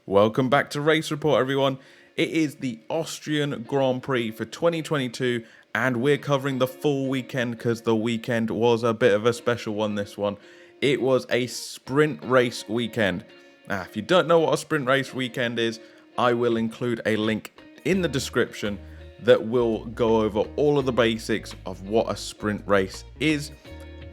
Welcome back to Race Report, everyone. It is the Austrian Grand Prix for 2022, and we're covering the full weekend because the weekend was a bit of a special one, this one. It was a sprint race weekend. Now, if you don't know what a sprint race weekend is, I will include a link in the description that will go over all of the basics of what a sprint race is.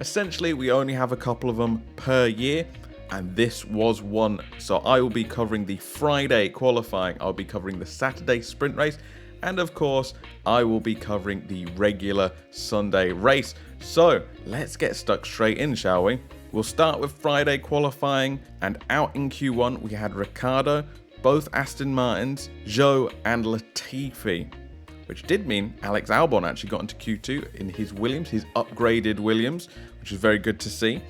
Essentially, we only have a couple of them per year, and this was one. So I will be covering the Friday qualifying, I'll be covering the Saturday sprint race, and of course I will be covering the regular Sunday race. So let's get stuck straight in, shall we? We'll start with Friday qualifying, and out in Q1 we had Ricciardo, both Aston Martins, Zhou and Latifi, which did mean Alex Albon actually got into Q2 in his Williams, his upgraded Williams, which is very good to see.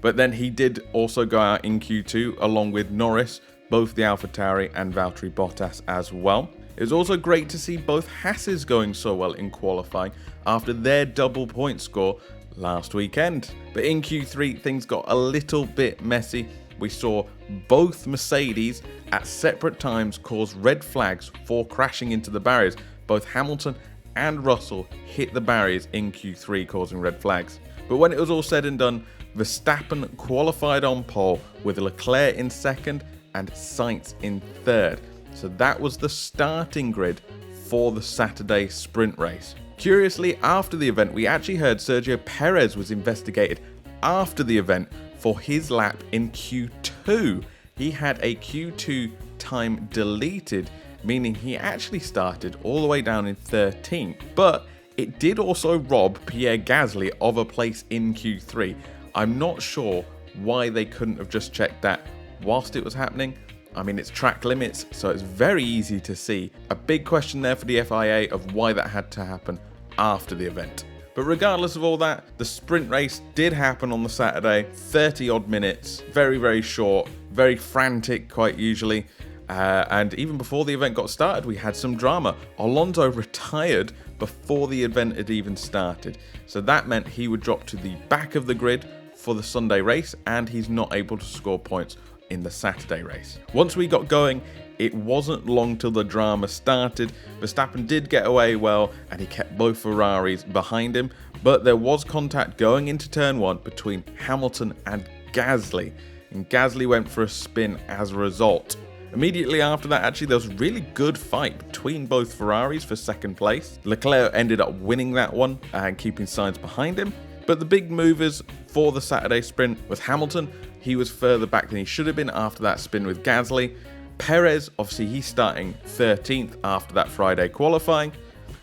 But then he did also go out in Q2 along with Norris, both the AlphaTauri and Valtteri Bottas as well. It was also great to see both Hasses going so well in qualifying after their double point score last weekend. But in Q3 things got a little bit messy. We saw both Mercedes at separate times cause red flags for crashing into the barriers. Both Hamilton and Russell hit the barriers in Q3, causing red flags. But when it was all said and done, Verstappen qualified on pole with Leclerc in second and Sainz in third. So that was the starting grid for the Saturday sprint race. Curiously, after the event, we actually heard Sergio Perez was investigated after the event for his lap in Q2. He had a Q2 time deleted, meaning he actually started all the way down in 13th. But it did also rob Pierre Gasly of a place in Q3. I'm not sure why they couldn't have just checked that whilst it was happening. I mean, it's track limits, so it's very easy to see. A big question there for the FIA of why that had to happen after the event. But regardless of all that, the sprint race did happen on the Saturday, 30 odd minutes, very, very short, very frantic quite usually. And even before the event got started, we had some drama. Alonso retired before the event had even started. So that meant he would drop to the back of the grid for the Sunday race, and he's not able to score points in the Saturday race. Once we got going, it wasn't long till the drama started. Verstappen did get away well, and he kept both Ferraris behind him, but there was contact going into turn one between Hamilton and Gasly, and Gasly went for a spin as a result. Immediately after that, actually, there was a really good fight between both Ferraris for second place. Leclerc ended up winning that one and keeping Sainz behind him. But the big movers for the Saturday sprint was Hamilton. He was further back than he should have been after that spin with Gasly. Perez, obviously, he's starting 13th after that Friday qualifying.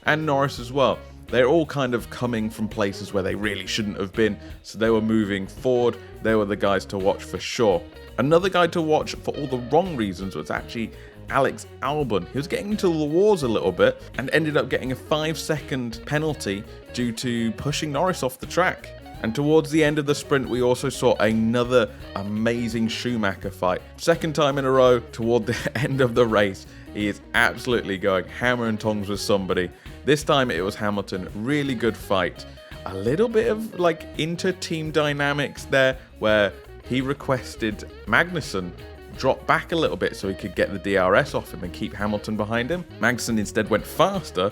And Norris as well. They're all kind of coming from places where they really shouldn't have been. So they were moving forward. They were the guys to watch for sure. Another guy to watch for all the wrong reasons was actually Alex Albon. He was getting into the wars a little bit and ended up getting a 5-second penalty due to pushing Norris off the track. And towards the end of the sprint, we also saw another amazing Schumacher fight. Second time in a row toward the end of the race. He is absolutely going hammer and tongs with somebody. This time it was Hamilton. Really good fight. A little bit of like inter-team dynamics there where he requested Magnussen drop back a little bit so he could get the DRS off him and keep Hamilton behind him. Magnussen instead went faster,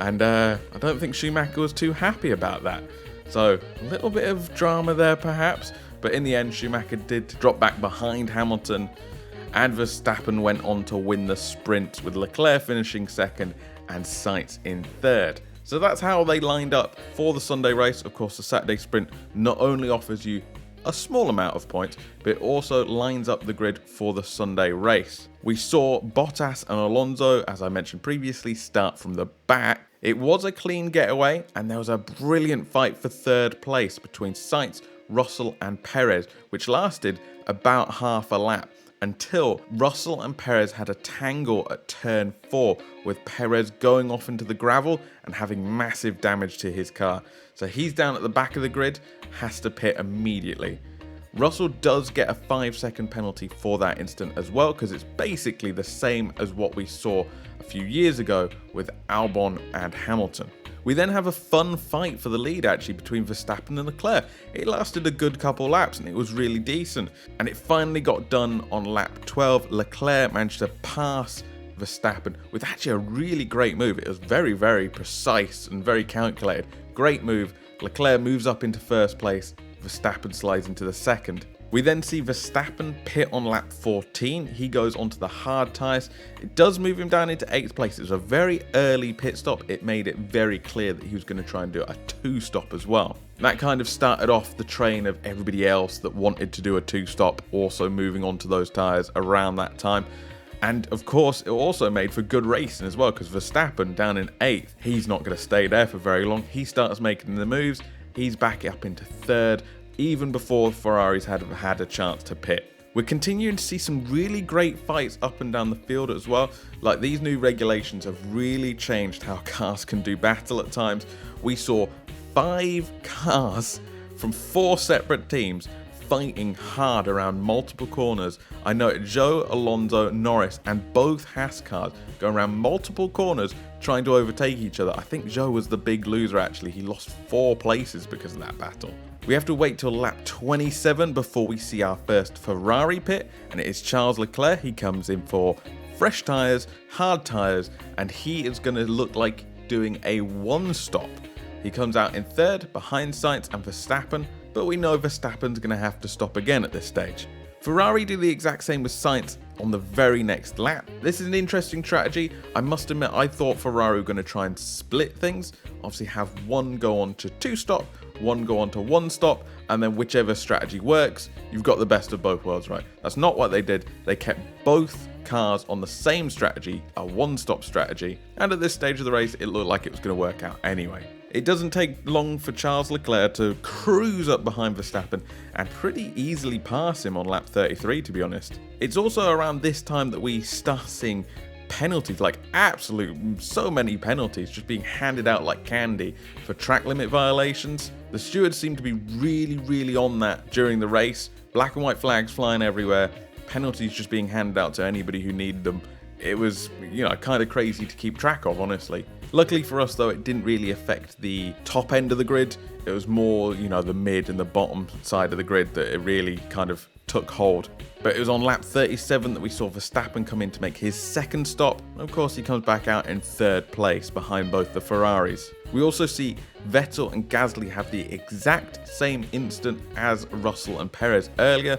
and I don't think Schumacher was too happy about that. So a little bit of drama there perhaps, but in the end Schumacher did drop back behind Hamilton, and Verstappen went on to win the sprint with Leclerc finishing second and Sainz in third. So that's how they lined up for the Sunday race. Of course, the Saturday sprint not only offers you a small amount of points, but it also lines up the grid for the Sunday race. We saw Bottas and Alonso, as I mentioned previously, start from the back. It was a clean getaway, and there was a brilliant fight for third place between Sainz, Russell and Perez, which lasted about half a lap until Russell and Perez had a tangle at turn 4, with Perez going off into the gravel and having massive damage to his car. So he's down at the back of the grid, has to pit immediately. Russell does get a 5-second penalty for that incident as well, because it's basically the same as what we saw a few years ago with Albon and Hamilton. We then have a fun fight for the lead actually between Verstappen and Leclerc. It lasted a good couple laps and it was really decent. And it finally got done on lap 12. Leclerc managed to pass Verstappen with actually a really great move. It was very, very precise and very calculated. Great move. Leclerc moves up into first place. Verstappen slides into the second. We then see Verstappen pit on lap 14. He goes onto the hard tyres. It does move him down into 8th place. It was a very early pit stop. It made it very clear that he was going to try and do a 2-stop as well. That kind of started off the train of everybody else that wanted to do a 2-stop, also moving on to those tyres around that time. And of course, it also made for good racing as well, because Verstappen down in 8th, he's not going to stay there for very long. He starts making the moves. He's back up into 3rd. Even before Ferraris had a chance to pit. We're continuing to see some really great fights up and down the field as well. Like, these new regulations have really changed how cars can do battle at times. We saw 5 cars from 4 separate teams fighting hard around multiple corners. I know Zhou, Alonso, Norris and both Haas cars going around multiple corners trying to overtake each other. I think Zhou was the big loser actually. He lost 4 places because of that battle. We have to wait till lap 27 before we see our first Ferrari pit, and it is Charles Leclerc. He comes in for fresh tyres, hard tyres, and he is going to look like doing a 1-stop. He comes out in 3rd behind Sainz and Verstappen, but we know Verstappen's going to have to stop again at this stage. Ferrari do the exact same with Sainz on the very next lap. This is an interesting strategy. I must admit, I thought Ferrari were going to try and split things. Obviously have one go on to 2-stop, one go on to 1-stop, and then whichever strategy works, you've got the best of both worlds, right? That's not what they did. They kept both cars on the same strategy, a 1-stop strategy, and at this stage of the race, it looked like it was going to work out anyway. It doesn't take long for Charles Leclerc to cruise up behind Verstappen and pretty easily pass him on lap 33, to be honest. It's also around this time that we start seeing penalties, like so many penalties just being handed out like candy for track limit violations. The stewards seem to be really on that during the race. Black and white flags flying everywhere, penalties just being handed out to anybody who needed them. It was, kind of crazy to keep track of, honestly. Luckily for us, though, it didn't really affect the top end of the grid. It was more, the mid and the bottom side of the grid that it really kind of took hold. But it was on lap 37 that we saw Verstappen come in to make his 2nd stop. Of course, he comes back out in 3rd place behind both the Ferraris. We also see Vettel and Gasly have the exact same instant as Russell and Perez earlier.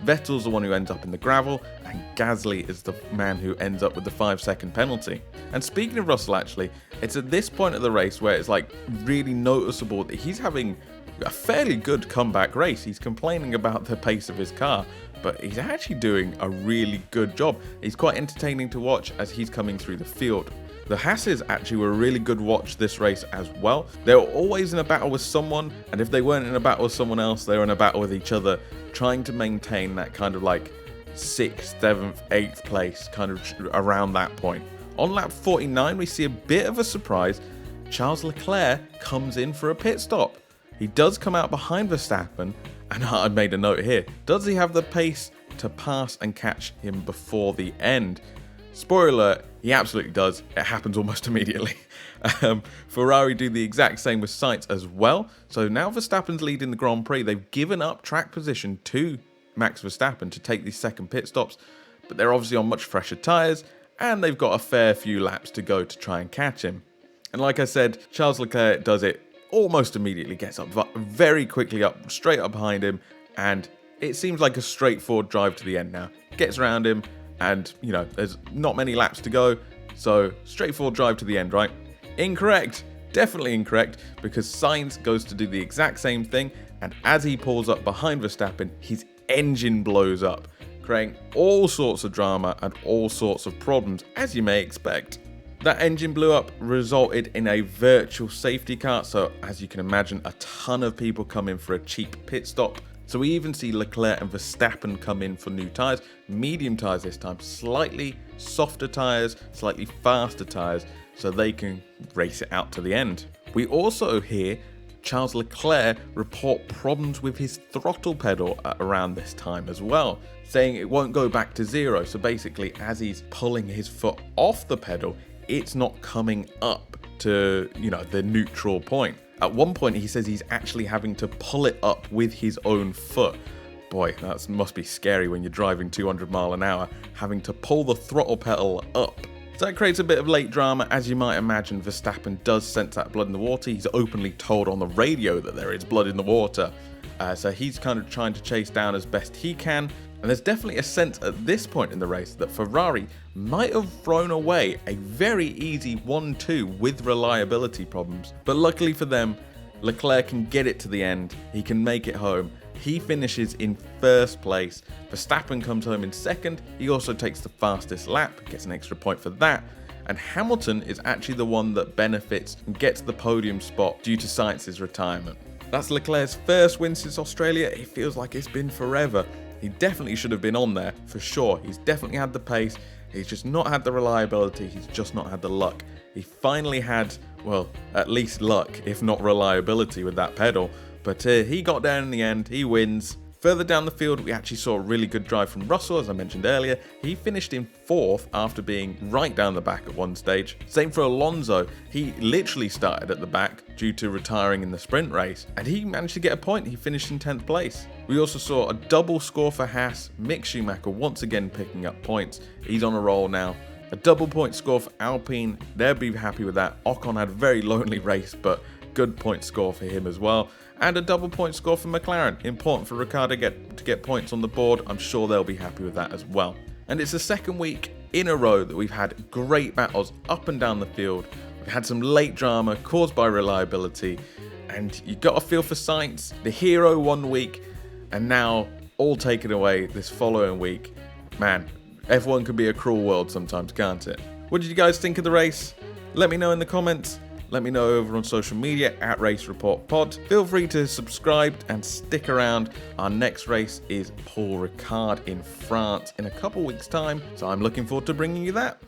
Vettel's the one who ends up in the gravel, and Gasly is the man who ends up with the 5-second penalty. And speaking of Russell, actually, it's at this point of the race where it's like really noticeable that he's having a fairly good comeback race. He's complaining about the pace of his car, but he's actually doing a really good job. He's quite entertaining to watch as he's coming through the field. The Haas's actually were a really good watch this race as well. They were always in a battle with someone, and if they weren't in a battle with someone else, they were in a battle with each other, trying to maintain that kind of like 6th, 7th, 8th place, kind of around that point. On lap 49, we see a bit of a surprise. Charles Leclerc comes in for a pit stop. He does come out behind Verstappen, and I made a note here. Does he have the pace to pass and catch him before the end? Spoiler alert, he absolutely does. It happens almost immediately. Ferrari do the exact same with Sainz as well. So now Verstappen's leading the Grand Prix. They've given up track position to Max Verstappen to take these 2nd pit stops, but they're obviously on much fresher tyres, and they've got a fair few laps to go to try and catch him. And like I said, Charles Leclerc does it almost immediately, gets up very quickly up, straight up behind him, and it seems like a straightforward drive to the end now. Gets around him, and, there's not many laps to go, so straightforward drive to the end, right? Incorrect. Definitely incorrect, because Sainz goes to do the exact same thing, and as he pulls up behind Verstappen, his engine blows up, creating all sorts of drama and all sorts of problems, as you may expect. That engine blew up resulted in a virtual safety car, so as you can imagine, a ton of people come in for a cheap pit stop. So we even see Leclerc and Verstappen come in for new tyres, medium tyres this time, slightly softer tyres, slightly faster tyres, so they can race it out to the end. We also hear Charles Leclerc report problems with his throttle pedal at around this time as well, saying it won't go back to 0. So basically, as he's pulling his foot off the pedal, it's not coming up to, the neutral point. At one point, he says he's actually having to pull it up with his own foot. Boy, that must be scary when you're driving 200 miles an hour, having to pull the throttle pedal up. So that creates a bit of late drama. As you might imagine, Verstappen does sense that blood in the water. He's openly told on the radio that there is blood in the water. So he's kind of trying to chase down as best he can. And there's definitely a sense at this point in the race that Ferrari might have thrown away a very easy 1-2 with reliability problems. But luckily for them, Leclerc can get it to the end. He can make it home. He finishes in first place. Verstappen comes home in second. He also takes the fastest lap, gets an extra point for that. And Hamilton is actually the one that benefits and gets the podium spot due to Sainz's retirement. That's Leclerc's first win since Australia. It feels like it's been forever. He definitely should have been on there, for sure. He's definitely had the pace. He's just not had the reliability. He's just not had the luck. He finally had, well, at least luck, if not reliability with that pedal. But he got down in the end. He wins. Further down the field, we actually saw a really good drive from Russell, as I mentioned earlier. He finished in fourth after being right down the back at one stage. Same for Alonso. He literally started at the back due to retiring in the sprint race, and he managed to get a point. He finished in 10th place. We also saw a double score for Haas. Mick Schumacher once again picking up points. He's on a roll now. A double point score for Alpine. They'll be happy with that. Ocon had a very lonely race, but good point score for him as well. And a double point score for McLaren. Important for Ricciardo to get points on the board. I'm sure they'll be happy with that as well. And it's the second week in a row that we've had great battles up and down the field. We've had some late drama caused by reliability. And you got a feel for Sainz, the hero one week, and now all taken away this following week. Man, F1 can be a cruel world sometimes, can't it? What did you guys think of the race? Let me know in the comments. Let me know over on social media at Race Report Pod. Feel free to subscribe and stick around. Our next race is Paul Ricard in France in a couple weeks' time, so I'm looking forward to bringing you that.